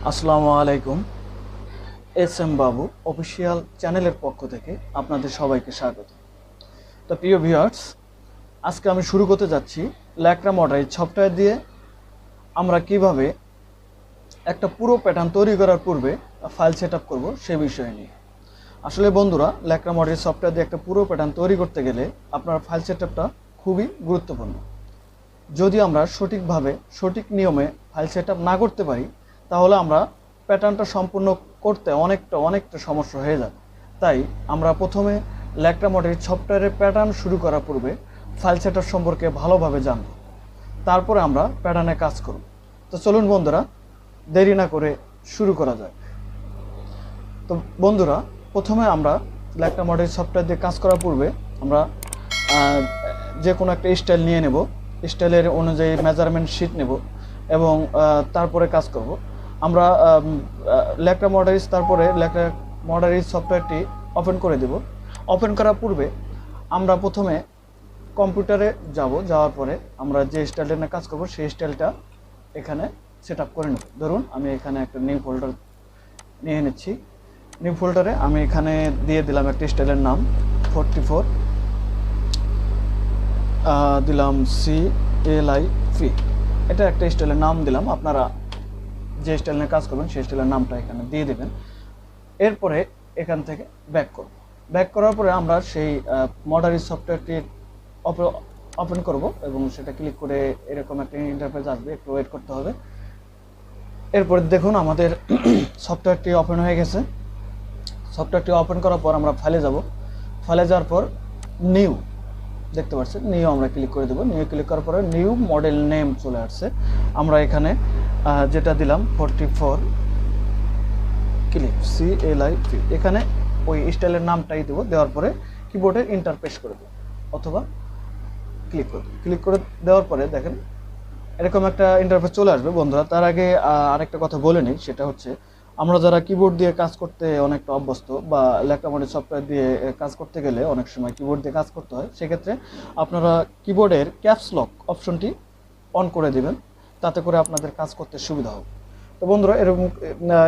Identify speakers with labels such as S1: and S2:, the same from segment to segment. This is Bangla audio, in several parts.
S1: আসসালামু আলাইকুম। এস বাবু অফিসিয়াল চ্যানেলের পক্ষ থেকে আপনাদের সবাইকে স্বাগত। তো প্রিয় ভিউয়ার্স, আজকে আমি শুরু করতে যাচ্ছি ল্যাক্রা মডারিস সফটওয়্যার দিয়ে আমরা কিভাবে একটা পুরো প্যাটার্ন তৈরি করার পূর্বে ফাইল সেট আপ করবো সে বিষয় নিয়ে। আসলে বন্ধুরা, ল্যাক্রা মডারিস সফটওয়্যার দিয়ে একটা পুরো প্যাটার্ন তৈরি করতে গেলে আপনার ফাইল সেট আপটা খুবই গুরুত্বপূর্ণ। যদি আমরা সঠিকভাবে সঠিক নিয়মে ফাইল সেট আপ না করতে পারি, তাহলে আমরা প্যাটার্নটা সম্পূর্ণ করতে অনেকটা সমস্যা হয়ে যাবে। তাই আমরা প্রথমে ল্যাক্রা মডারিস সফটওয়্যারের প্যাটার্ন শুরু করার পূর্বে ফাইল সেট আপ সম্পর্কে ভালোভাবে জানব, তারপরে আমরা প্যাটার্নে কাজ করব। তো চলুন বন্ধুরা, দেরি না করে শুরু করা যায়। তো বন্ধুরা, প্রথমে আমরা ল্যাক্রা মডারিস সফটওয়্যার দিয়ে কাজ করার পূর্বে আমরা যে কোনো একটা স্টাইল নিয়ে নেব, স্টাইলের অনুযায়ী মেজারমেন্ট শিট নেব এবং তারপরে কাজ করব আমরা ল্যাক্রা মডারিস। তারপরে ল্যাক্রা মডারিস সফটওয়্যারটি ওপেন করে দেব। ওপেন করার পূর্বে আমরা প্রথমে কম্পিউটারে যাওয়ার পরে আমরা যে স্টাইলটা নিয়ে কাজ করব সেই স্টাইলটা এখানে সেট আপ করে নেব। ধরুন আমি এখানে একটা নিউ ফোল্ডার নিয়ে নিচ্ছি। নিউ ফোল্ডারে আমি এখানে দিয়ে দিলাম একটা স্টাইলের নাম 44, দিলাম CLIP। এটা একটা স্টাইলের নাম দিলাম। আপনারা যে স্টাইল নিয়ে কাজ করবেন সেই স্টাইলের নামটা এখানে দিয়ে দেবেন। এরপরে এখান থেকে ব্যাক করার পরে আমরা সেই মডারিস সফটওয়্যারটি ওপেন করব এবং সেটা ক্লিক করে এরকম একটা ইন্টারফেস আসবে, একটু ওয়েট করতে হবে। এরপরে দেখুন আমাদের সফটওয়্যারটি ওপেন হয়ে গেছে। সফটওয়্যারটি ওপেন করার পর আমরা ফাইলে যাব। ফাইলে যাওয়ার পর নিউ দেখতে পাচ্ছেন, নিউ আমরা ক্লিক করে দেবো। নিউ ক্লিক করার পরে নিউ মডেল নেম চলে আসছে। আমরা এখানে যেটা দিলাম 44 ক্লিপ CLIP, এখানে ওই স্টাইলের নামটাই দেবো। দেওয়ার পরে কিবোর্ডে ইন্টার প্রেস করে দেবো অথবা ক্লিক করে দেওয়ার পরে দেখেন এরকম একটা ইন্টারফেস চলে আসবে। বন্ধুরা, তার আগে আরেকটা কথা বলে নিই, সেটা হচ্ছে আমরা যারা কিবোর্ড দিয়ে কাজ করতে অনেকটা অভ্যস্ত বা ল্যাক্রা মডারিস সফটওয়্যার দিয়ে কাজ করতে গেলে অনেক সময় কিবোর্ড দিয়ে কাজ করতে হয়, সেক্ষেত্রে আপনারা কিবোর্ডের ক্যাপস লক অপশনটি অন করে দেবেন, তাতে করে আপনাদের কাজ করতে সুবিধা হবে। তো বন্ধুরা,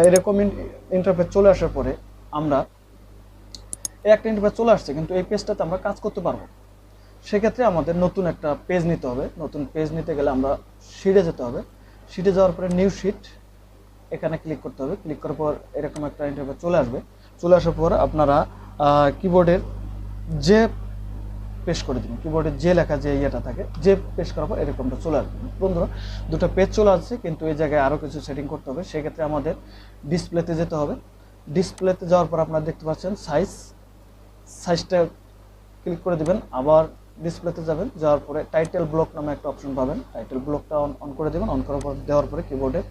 S1: এরকম ইন্টারফেস চলে আসার পরে আমরা একটা ইন্টারফেস চলে আসছে, কিন্তু এই পেজটাতে আমরা কাজ করতে পারবো। সেক্ষেত্রে আমাদের নতুন একটা পেজ নিতে হবে। নতুন পেজ নিতে গেলে আমরা শিটে যেতে হবে। শিটে যাওয়ার পরে নিউ শিট এখানে ক্লিক করতে হবে। ক্লিক করার পর এরকম একটা ইন্টারফেস চলে আসবে। চলে আসার পর আপনারা কিবোর্ডের যে পেস্ট করে দিন, কিবোর্ডের যে লেখা যে ইয়েটা থাকে, যে পেস্ট করার পর এরকমটা চলে আসবে। বন্ধুরা, দুটো পেজ চলে আসছে, কিন্তু এই জায়গায় আরও কিছু সেটিং করতে হবে। সেক্ষেত্রে আমাদের ডিসপ্লেতে যেতে হবে। ডিসপ্লেতে যাওয়ার পর আপনারা দেখতে পাচ্ছেন সাইজটা ক্লিক করে দেবেন। আবার ডিসপ্লেতে যাবেন, যাওয়ার পরে টাইটেল ব্লক নামে একটা অপশন পাবেন। টাইটেল ব্লকটা অন করে দেবেন। অন করার পর দেওয়ার পরে কিবোর্ডের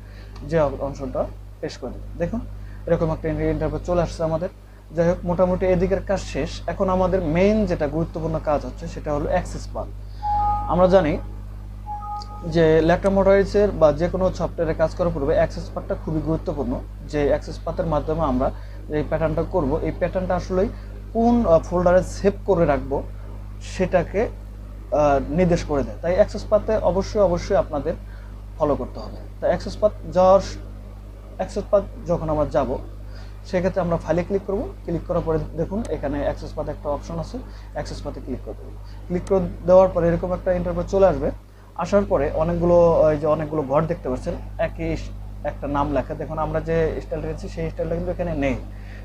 S1: যে অংশটা পেস্ট করে দেবেন। দেখুন এরকম একটা ইন্টারফেস চলে আসছে আমাদের। যাই হোক, মোটামুটি এদিকের কাজ শেষ। এখন আমাদের মেইন যেটা গুরুত্বপূর্ণ কাজ হচ্ছে সেটা হলো অ্যাক্সেস পাথ। আমরা জানি যে ল্যাক্রা মডারিসের বা যে কোনো সফটওয়্যারে কাজ করার পূর্বে অ্যাক্সেস পাথটা খুবই গুরুত্বপূর্ণ। যে অ্যাক্সেস পাথের মাধ্যমে আমরা এই প্যাটার্নটা করব, এই প্যাটার্নটা আসলেই কোন ফোল্ডারে সেভ করে রাখবো সেটাকে নির্দেশ করে দেয়। তাই অ্যাক্সেস পাথে অবশ্যই আপনাদের ফলো করতে হবে। তাই অ্যাক্সেস পাথ যখন আমরা যাব, সেক্ষেত্রে আমরা ফাইলে ক্লিক করব। ক্লিক করার পরে দেখুন এখানে অ্যাক্সেস পাথে একটা অপশন আছে। অ্যাক্সেস পাথে ক্লিক করে দেবো। ক্লিক করে দেওয়ার পরে এরকম একটা ইন্টারফেস চলে আসবে। আসার পরে অনেকগুলো ঘর দেখতে পাচ্ছেন, একই একটা নাম লেখা। দেখুন আমরা যে স্টাইলটা নিয়েছি সেই স্টাইলটা কিন্তু এখানে নেই।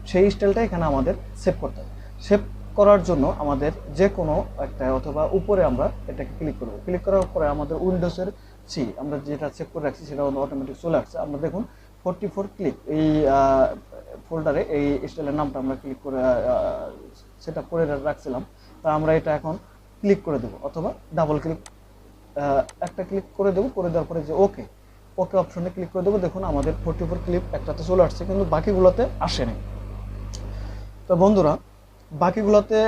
S1: সেই স্টাইলটা এখানে আমাদের সেভ করতে হবে। সেভ করার জন্য আমাদের যে কোনো একটা অথবা উপরে আমরা এটাকে ক্লিক করব। ক্লিক করার পরে আমাদের উইন্ডোজের আমরা যেটা সেভ করে রাখছি সেটা অটোমেটিক চলে আসছে। আমরা দেখুন 44 ক্লিক এই ফোল্ডারে এই স্টাইলের নামটা আমরা ক্লিক করে সেটা করে রাখছিলাম। তা আমরা এটা এখন ক্লিক করে দেবো অথবা ডাবল ক্লিক একটা ক্লিক করে দেবো। করে দেওয়ার পরে যে ওকে অপশনে ক্লিক করে দেবো। দেখুন আমাদের 44 ক্লিপ একটাতে চলে আসছে, কিন্তু বাকিগুলোতে আসেনি। তো বন্ধুরা, বাকিগুলোতে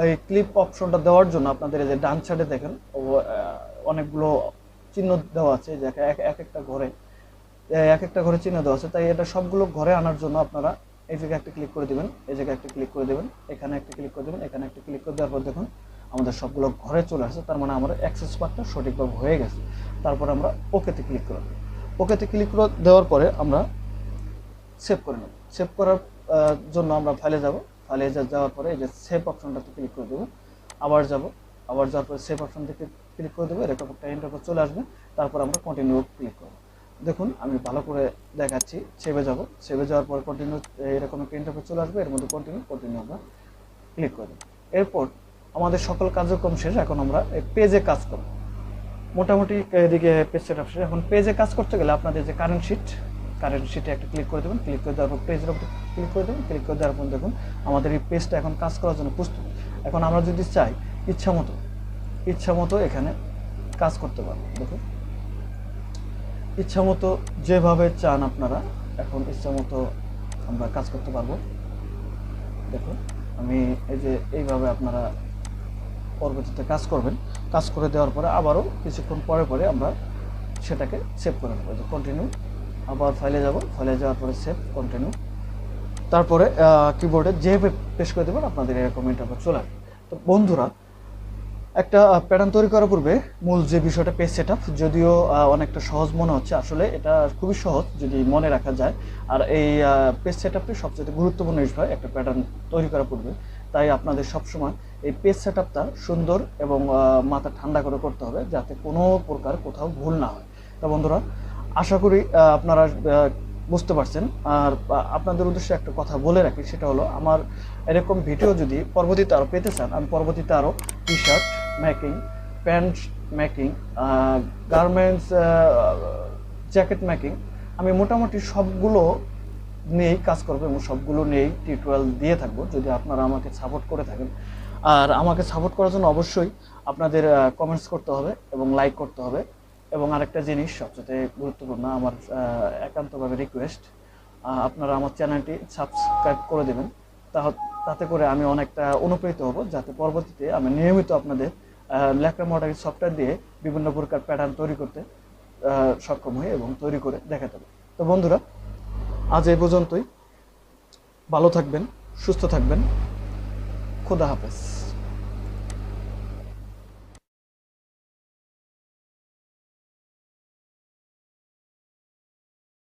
S1: এই ক্লিপ অপশনটা দেওয়ার জন্য আপনাদের এই যে ডান সাইডে দেখেন অনেকগুলো চিহ্ন দেওয়া আছে, যে এক একটা ঘরে চিহ্ন দেওয়া আছে। তাই এটা সবগুলো ঘরে আনার জন্য আপনারা এই জায়গায় একটা ক্লিক করে দেবেন, এই জায়গায় একটা ক্লিক করে দেবেন, এখানে একটা ক্লিক করে দেবেন, এখানে একটা ক্লিক করে দেওয়ার পর দেখুন আমাদের সবগুলো ঘরে চলে আসছে। তার মানে আমার অ্যাক্সেস পাথটা সঠিকভাবে হয়ে গেছে। তারপর আমরা ওকেতে ক্লিক করব। ওকেতে ক্লিক করে দেওয়ার পরে আমরা সেভ করে নেব। সেভ করার জন্য আমরা ফাইলে যাব, ফাইলে যাওয়ার পরে এই যে সেভ অপশনটাতে ক্লিক করে দেবো, আবার যাওয়ার পরে সেভ অপশন থেকে ক্লিক করে দেবো, এরকম একটা ইন্টারফেস চলে আসবে। তারপর আমরা কন্টিনিউ ক্লিক করব। দেখুন আমি ভালো করে দেখাচ্ছি, সেভে যাব, সেভে যাওয়ার পর কন্টিনিউ এরকম একটা ইন্টারফেস চলে আসবে, এর মধ্যে কন্টিনিউ আমরা ক্লিক করে দেবো। এরপর আমাদের সকল কার্যক্রম শেষ, এখন আমরা পেজে কাজ করব। মোটামুটি এদিকে পেজ সেট আপ শেষ। এখন পেজে কাজ করতে গেলে আপনাদের যে কারেন্ট শিটে একটা ক্লিক করে দেবেন, ক্লিক করে দেওয়ার পর পেজের উপর ক্লিক করে দেবেন, ক্লিক করে দেওয়ার পর দেখুন আমাদের এই পেজটা এখন কাজ করার জন্য প্রস্তুত। এখন আমরা যদি চাই ইচ্ছা মতো এখানে কাজ করতে পারবো। দেখুন ইচ্ছা মতো যেভাবে চান আপনারা এখন ইচ্ছা মতো আমরা কাজ করতে পারবো। দেখুন আমি এই যে এইভাবে আপনারা পরবর্তীতে কাজ করবেন, কাজ করে দেওয়ার পরে আবারও কিছুক্ষণ পরে আমরা সেটাকে সেভ করে নেবো। যে কন্টিনিউ, আবার ফাইলে যাব, ফাইলে যাওয়ার পরে সেভ, কন্টিনিউ, তারপরে কিবোর্ডে যেভাবে প্রেস করে দেবেন আপনাদের এরকম ইন্টারফেস চলে আসবে। তো বন্ধুরা, একটা প্যাটার্ন তৈরি করার পূর্বে মূল যে বিষয়টা পেজ সেটআপ, যদিও অনেকটা সহজ মনে হচ্ছে, আসলে এটা খুবই সহজ যদি মনে রাখা যায়। আর এই পেজ সেটআপটি সবচেয়ে গুরুত্বপূর্ণ বিষয় একটা প্যাটার্ন তৈরি করার পূর্বে। তাই আপনাদের সবসময় এই পেজ সেটআপটা সুন্দর এবং মাথা ঠান্ডা করে করতে হবে, যাতে কোনো প্রকার কোথাও ভুল না হয়। তা বন্ধুরা, আশা করি আপনারা বুঝতে পারছেন। আর আপনাদের উদ্দেশ্যে একটা কথা বলে রাখি, সেটা হলো আমার এরকম ভিডিও যদি পরবর্তীতে আরও পেতে চান, আমি পরবর্তীতে আরও T shirt making, pant making, garments, jacket making, আমি মোটামুটি সবগুলো নিয়েই কাজ করবো এবং সবগুলো নিয়েই টিউটোরিয়াল দিয়ে থাকবো, যদি আপনারা আমাকে সাপোর্ট করে থাকেন। আর আমাকে সাপোর্ট করার জন্য অবশ্যই আপনাদের কমেন্টস করতে হবে এবং লাইক করতে হবে। এবং আরেকটা জিনিস সবচেয়ে গুরুত্বপূর্ণ, আমার একান্তভাবে রিকোয়েস্ট, আপনারা আমার চ্যানেলটি সাবস্ক্রাইব করে দেবেন। তাতে করে আমি অনেকটা অনুপ্রাণিত হব, যাতে পরবর্তীতে আমি নিয়মিত আপনাদের ল্যাক্রা মোডারিস সফটওয়্যার দিয়ে বিভিন্ন প্রকার প্যাটার্ন তৈরি করতে সক্ষম হই এবং তৈরি করে দেখাতে হবে। তো বন্ধুরা, আজ এই পর্যন্তই। ভালো থাকবেন, সুস্থ থাকবেন, খোদা হাফেজ।